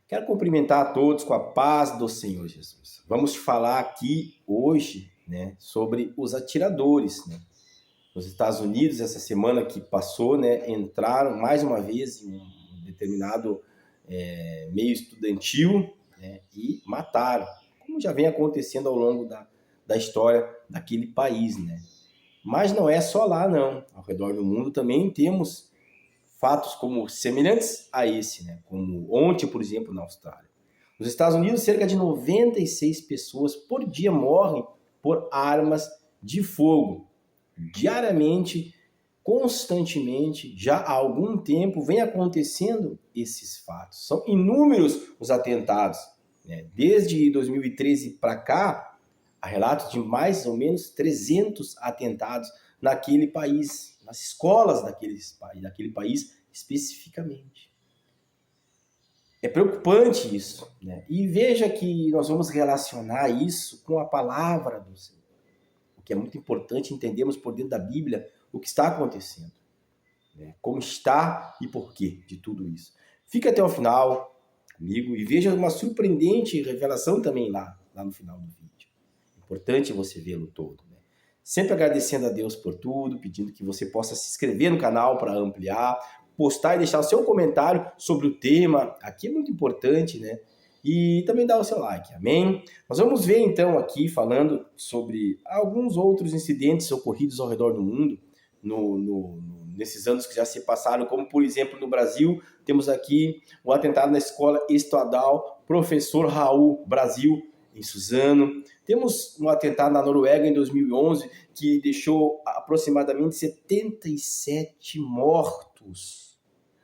Quero cumprimentar a todos com a paz do Senhor Jesus. Vamos falar aqui hoje, sobre os atiradores, Nos Estados Unidos, essa semana que passou, entraram mais uma vez em um determinado meio estudantil, e mataram, como já vem acontecendo ao longo da história daquele país, Mas não é só lá, não. Ao redor do mundo também temos fatos como semelhantes a esse, como ontem, por exemplo, na Austrália. Nos Estados Unidos, cerca de 96 pessoas por dia morrem por armas de fogo. Diariamente, constantemente, já há algum tempo, vem acontecendo esses fatos. São inúmeros os atentados. Desde 2013 para cá, há relatos de mais ou menos 300 atentados naquele país, nas escolas daquele país especificamente. É preocupante isso, E veja que nós vamos relacionar isso com a palavra do Senhor. O que é muito importante entendermos por dentro da Bíblia o que está acontecendo, como está e por quê de tudo isso. Fica até o final comigo e veja uma surpreendente revelação também lá no final do vídeo. É importante você vê-lo todo. Sempre agradecendo a Deus por tudo, pedindo que você possa se inscrever no canal para ampliar, postar e deixar o seu comentário sobre o tema. Aqui é muito importante, E também dar o seu like, amém? Nós vamos ver então aqui falando sobre alguns outros incidentes ocorridos ao redor do mundo nesses anos que já se passaram, como por exemplo no Brasil, temos aqui o atentado na escola estadual Professor Raul, Brasil, em Suzano. Temos um atentado na Noruega em 2011 que deixou aproximadamente 77 mortos.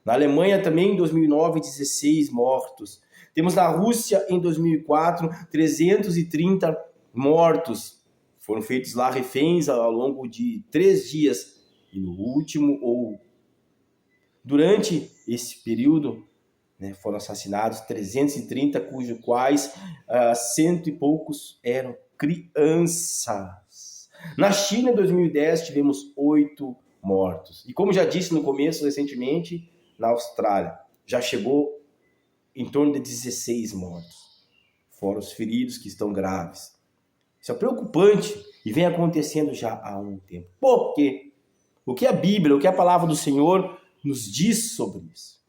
Na Alemanha também em 2009, 16 mortos. Temos na Rússia em 2004, 330 mortos. Foram feitos lá reféns ao longo de 3 dias. E no último, ou durante esse período, foram assassinados 330, cujos quais 100 e poucos eram crianças. Na China, em 2010, tivemos 8 mortos. E como já disse no começo, recentemente, na Austrália, já chegou em torno de 16 mortos. Fora os feridos que estão graves. Isso é preocupante e vem acontecendo já há um tempo. Por quê? O que a Bíblia, o que a palavra do Senhor nos diz sobre isso?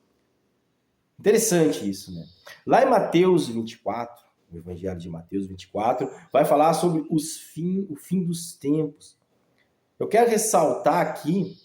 Interessante isso, Lá em Mateus 24, o Evangelho de Mateus 24, vai falar sobre o fim dos tempos. Eu quero ressaltar aqui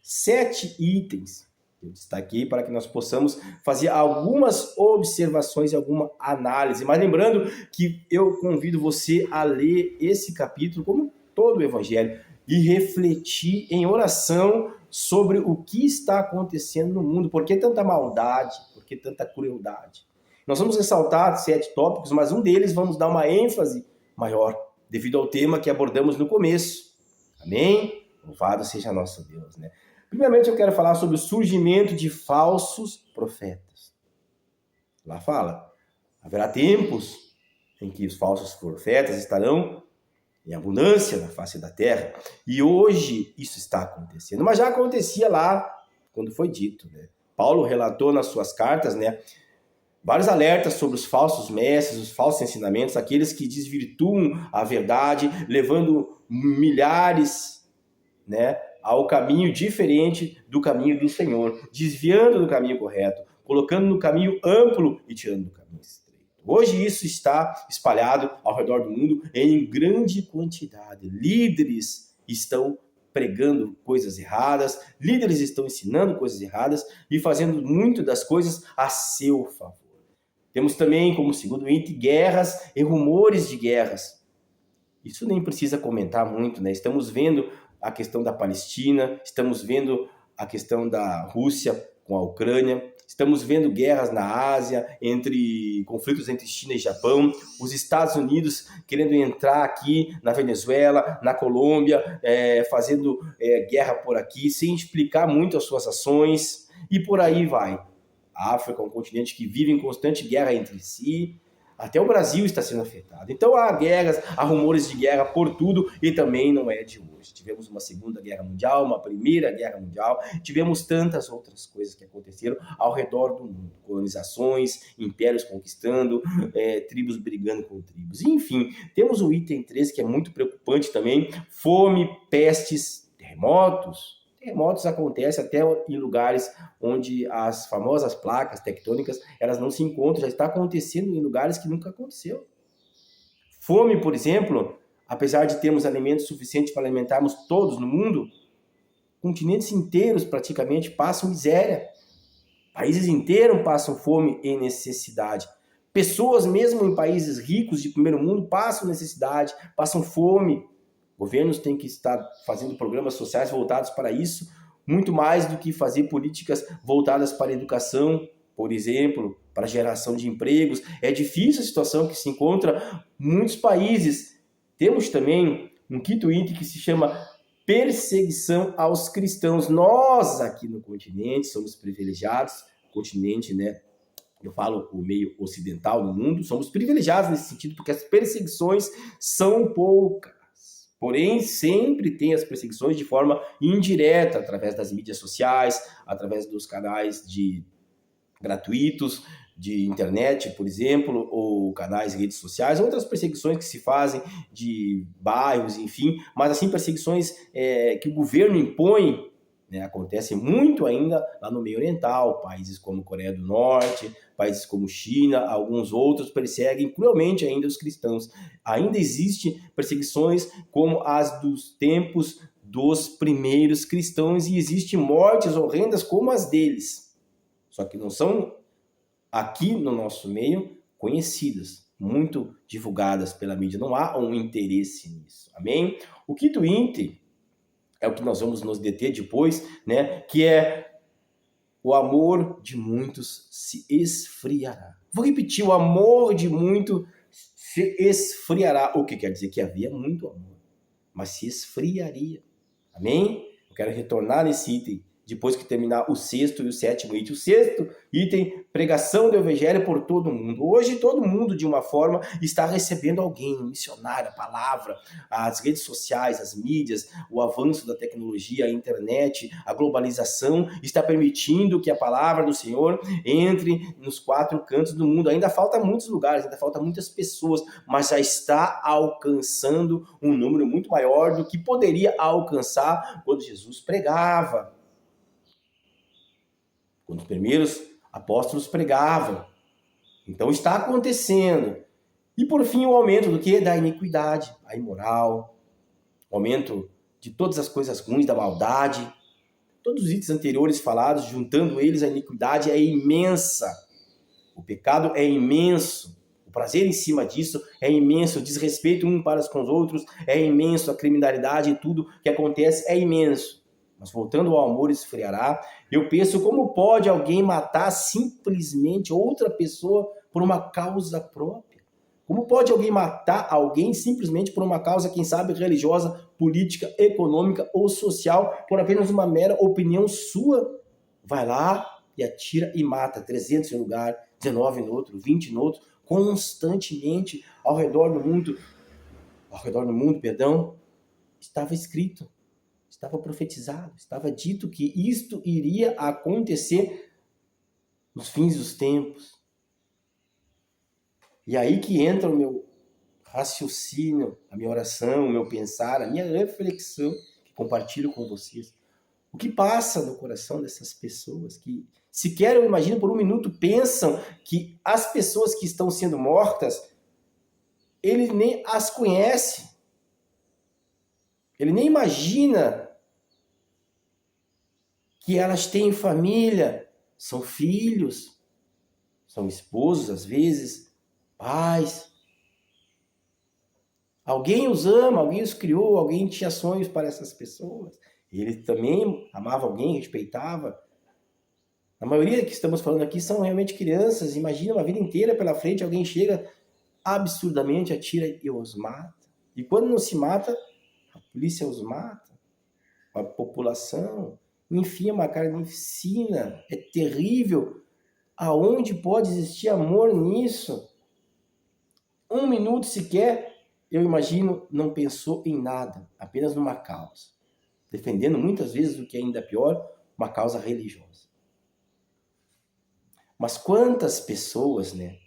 7 itens que eu destaquei para que nós possamos fazer algumas observações e alguma análise. Mas lembrando que eu convido você a ler esse capítulo, como todo o Evangelho, e refletir em oração sobre o que está acontecendo no mundo. Por que tanta maldade? Por que tanta crueldade? Nós vamos ressaltar 7 tópicos, mas um deles vamos dar uma ênfase maior, devido ao tema que abordamos no começo. Amém? Louvado seja nosso Deus, Primeiramente, eu quero falar sobre o surgimento de falsos profetas. Lá fala, haverá tempos em que os falsos profetas estarão em abundância na face da terra. E hoje isso está acontecendo. Mas já acontecia lá quando foi dito, Paulo relatou nas suas cartas, vários alertas sobre os falsos mestres, os falsos ensinamentos, aqueles que desvirtuam a verdade, levando milhares, ao caminho diferente do caminho do Senhor, desviando do caminho correto, colocando no caminho amplo e tirando do caminho estreito. Hoje isso está espalhado ao redor do mundo em grande quantidade. Líderes estão pregando coisas erradas, líderes estão ensinando coisas erradas e fazendo muito das coisas a seu favor. Temos também, como segundo item, guerras e rumores de guerras. Isso nem precisa comentar muito, Estamos vendo a questão da Palestina, estamos vendo a questão da Rússia com a Ucrânia, estamos vendo guerras na Ásia, conflitos entre China e Japão, os Estados Unidos querendo entrar aqui na Venezuela, na Colômbia, fazendo guerra por aqui, sem explicar muito as suas ações, e por aí vai. A África é um continente que vive em constante guerra entre si, Até o Brasil está sendo afetado. Então há guerras, há rumores de guerra por tudo e também não é de hoje. Tivemos uma Segunda Guerra Mundial, uma Primeira Guerra Mundial, tivemos tantas outras coisas que aconteceram ao redor do mundo. Colonizações, impérios conquistando, tribos brigando com tribos. Enfim, temos o item 3 que é muito preocupante também, fome, pestes, terremotos. Terremotos acontecem até em lugares onde as famosas placas tectônicas elas não se encontram, já está acontecendo em lugares que nunca aconteceu. Fome, por exemplo, apesar de termos alimentos suficientes para alimentarmos todos no mundo, continentes inteiros praticamente passam miséria. Países inteiros passam fome e necessidade. Pessoas mesmo em países ricos de primeiro mundo passam necessidade, passam fome. Governos têm que estar fazendo programas sociais voltados para isso, muito mais do que fazer políticas voltadas para a educação, por exemplo, para a geração de empregos. É difícil a situação que se encontra em muitos países. Temos também um quinto item que se chama perseguição aos cristãos. Nós aqui no continente somos privilegiados, continente, né? Eu falo o meio ocidental do mundo, somos privilegiados nesse sentido porque as perseguições são poucas. Porém, sempre tem as perseguições de forma indireta, através das mídias sociais, através dos canais gratuitos de internet, por exemplo, ou canais de redes sociais, outras perseguições que se fazem de bairros, enfim, mas assim, perseguições que o governo impõe, né, acontecem muito ainda lá no meio oriental, países como Coreia do Norte, países como China, alguns outros perseguem cruelmente ainda os cristãos. Ainda existem perseguições como as dos tempos dos primeiros cristãos e existem mortes horrendas como as deles. Só que não são, aqui no nosso meio, conhecidas, muito divulgadas pela mídia. Não há um interesse nisso. Amém? O quinto item é o que nós vamos nos deter depois, né? Que é o amor de muitos se esfriará. Vou repetir, o amor de muitos se esfriará. O que quer dizer? Que havia muito amor, mas se esfriaria. Amém? Eu quero retornar nesse item, depois que terminar o sexto e o sétimo item. O sexto item, pregação do evangelho por todo mundo. Hoje todo mundo, de uma forma, está recebendo alguém, um missionário, a palavra, as redes sociais, as mídias, o avanço da tecnologia, a internet, a globalização, está permitindo que a palavra do Senhor entre nos quatro cantos do mundo. Ainda falta muitos lugares, ainda falta muitas pessoas, mas já está alcançando um número muito maior do que poderia alcançar quando Jesus pregava. Quando os primeiros apóstolos pregavam. Então está acontecendo. E por fim o aumento do que? Da iniquidade, a imoral, o aumento de todas as coisas ruins, da maldade. Todos os itens anteriores falados, juntando eles, a iniquidade é imensa. O pecado é imenso. O prazer em cima disso é imenso. O desrespeito uns para com os outros é imenso. A criminalidade e tudo que acontece é imenso. Mas voltando ao amor esfriará, eu penso como pode alguém matar simplesmente outra pessoa por uma causa própria? Como pode alguém matar alguém simplesmente por uma causa, quem sabe, religiosa, política, econômica ou social, por apenas uma mera opinião sua? Vai lá e atira e mata 300 em um lugar, 19 no outro, 20 no outro, constantemente ao redor do mundo, estava escrito. Estava profetizado, estava dito que isto iria acontecer nos fins dos tempos. E aí que entra o meu raciocínio, a minha oração, o meu pensar, a minha reflexão, que compartilho com vocês. O que passa no coração dessas pessoas que sequer, eu imagino, por um minuto, pensam que as pessoas que estão sendo mortas, ele nem as conhece. Ele nem imagina que elas têm família, são filhos, são esposos, às vezes, pais. Alguém os ama, alguém os criou, alguém tinha sonhos para essas pessoas. Ele também amava alguém, respeitava. A maioria que estamos falando aqui são realmente crianças. Imagina uma vida inteira pela frente, alguém chega absurdamente, atira e os mata. E quando não se mata, a polícia os mata, a população. Enfim, é uma carnificina, é terrível. Aonde pode existir amor nisso? Um minuto sequer, eu imagino, não pensou em nada, apenas numa causa. Defendendo muitas vezes o que é ainda pior, uma causa religiosa. Mas quantas pessoas, né?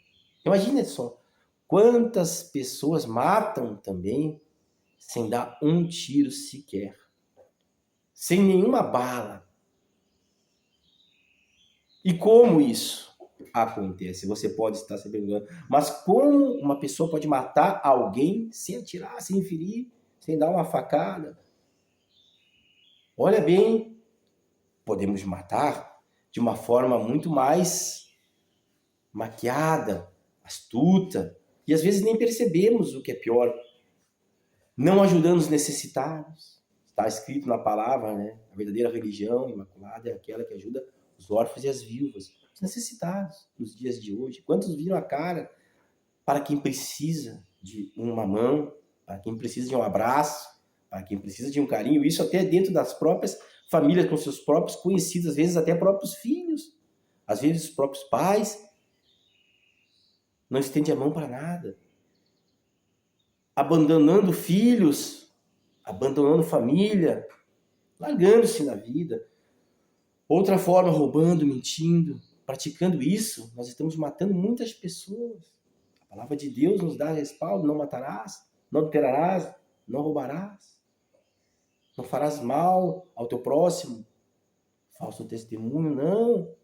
Imagina só, quantas pessoas matam também sem dar um tiro sequer, sem nenhuma bala. E como isso acontece? Você pode estar se perguntando, mas como uma pessoa pode matar alguém sem atirar, sem ferir, sem dar uma facada? Olha bem, podemos matar de uma forma muito mais maquiada, astuta, e às vezes nem percebemos o que é pior. Não ajudando os necessitados. Está escrito na palavra, né? A verdadeira religião imaculada é aquela que ajuda os órfãos e as viúvas, os necessitados nos dias de hoje. Quantos viram a cara para quem precisa de uma mão, para quem precisa de um abraço, para quem precisa de um carinho, isso até dentro das próprias famílias, com seus próprios conhecidos, às vezes até próprios filhos, às vezes os próprios pais, não estende a mão para nada, abandonando filhos, abandonando família, largando-se na vida. Outra forma, roubando, mentindo, praticando isso, nós estamos matando muitas pessoas. A palavra de Deus nos dá respaldo: não matarás, não adulterarás, não roubarás, não farás mal ao teu próximo, falso testemunho, não.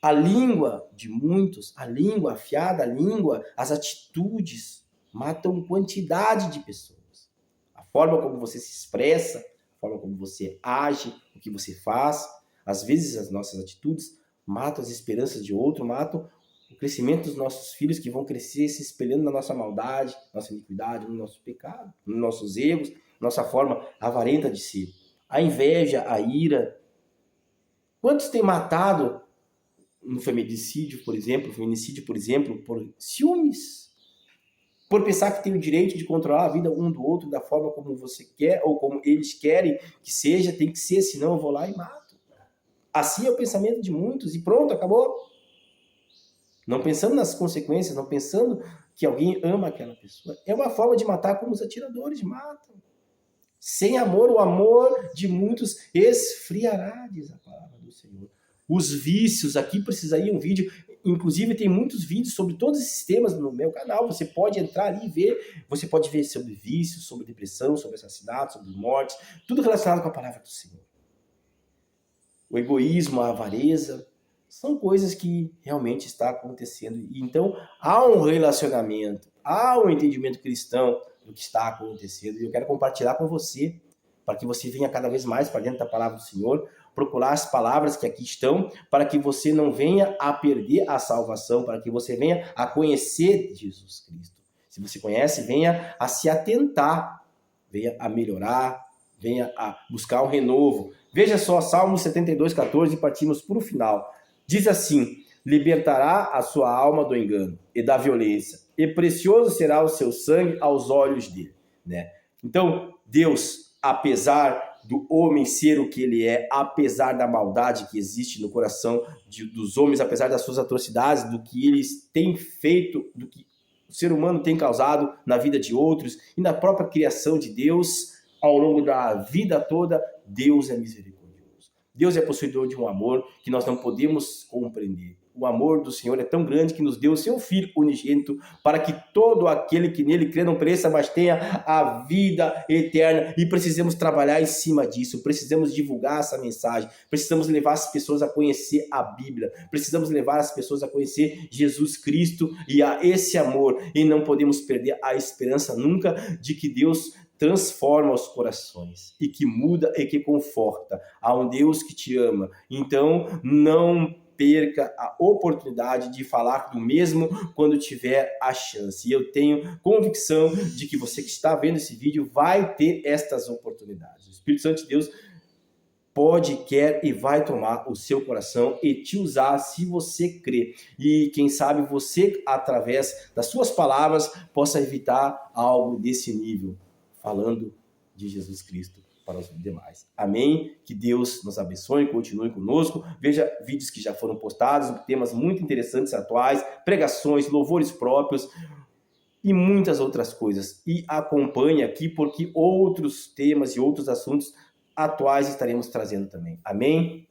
A língua de muitos, a língua afiada, a língua, as atitudes matam quantidade de pessoas. A forma como você se expressa, a forma como você age, o que você faz, às vezes as nossas atitudes matam as esperanças de outro, matam o crescimento dos nossos filhos, que vão crescer se espelhando na nossa maldade, nossa iniquidade, no nosso pecado, nos nossos erros, nossa forma avarenta de ser. A inveja, a ira. Quantos têm matado no feminicídio, por exemplo, por ciúmes? Por pensar que tem o direito de controlar a vida um do outro da forma como você quer ou como eles querem que seja, tem que ser, senão eu vou lá e mato. Assim é o pensamento de muitos e pronto, acabou. Não pensando nas consequências, não pensando que alguém ama aquela pessoa. É uma forma de matar como os atiradores matam. Sem amor, o amor de muitos esfriará, diz a palavra do Senhor. Os vícios, aqui precisaria um vídeo, inclusive tem muitos vídeos sobre todos esses temas no meu canal, você pode entrar ali e ver, você pode ver sobre vícios, sobre depressão, sobre assassinato, sobre mortes, tudo relacionado com a palavra do Senhor. O egoísmo, a avareza, são coisas que realmente está acontecendo. E então, há um relacionamento, há um entendimento cristão do que está acontecendo. E eu quero compartilhar com você, para que você venha cada vez mais para dentro da palavra do Senhor, procurar as palavras que aqui estão, para que você não venha a perder a salvação, para que você venha a conhecer Jesus Cristo. Se você conhece, venha a se atentar, venha a melhorar, venha a buscar um renovo. Veja só, Salmo 72:14, partimos para o final. Diz assim: libertará a sua alma do engano e da violência, e precioso será o seu sangue aos olhos dele. Né? Então, Deus, apesar do homem ser o que ele é, apesar da maldade que existe no coração dos homens, apesar das suas atrocidades, do que eles têm feito, do que o ser humano tem causado na vida de outros e na própria criação de Deus, ao longo da vida toda, Deus é misericordioso. Deus é possuidor de um amor que nós não podemos compreender. O amor do Senhor é tão grande que nos deu o seu Filho unigênito para que todo aquele que nele crê não pereça, mas tenha a vida eterna. E precisamos trabalhar em cima disso, precisamos divulgar essa mensagem, precisamos levar as pessoas a conhecer a Bíblia, precisamos levar as pessoas a conhecer Jesus Cristo e a esse amor. E não podemos perder a esperança nunca de que Deus transforma os corações e que muda e que conforta. Há um Deus que te ama. Então, não perca a oportunidade de falar do mesmo quando tiver a chance. E eu tenho convicção de que você que está vendo esse vídeo vai ter estas oportunidades. O Espírito Santo de Deus pode, quer e vai tomar o seu coração e te usar se você crer. E quem sabe você, através das suas palavras, possa evitar algo desse nível, falando de Jesus Cristo para os demais. Amém? Que Deus nos abençoe, continue conosco. Veja vídeos que já foram postados, temas muito interessantes, atuais, pregações, louvores próprios, e muitas outras coisas. E acompanhe aqui, porque outros temas e outros assuntos atuais estaremos trazendo também. Amém?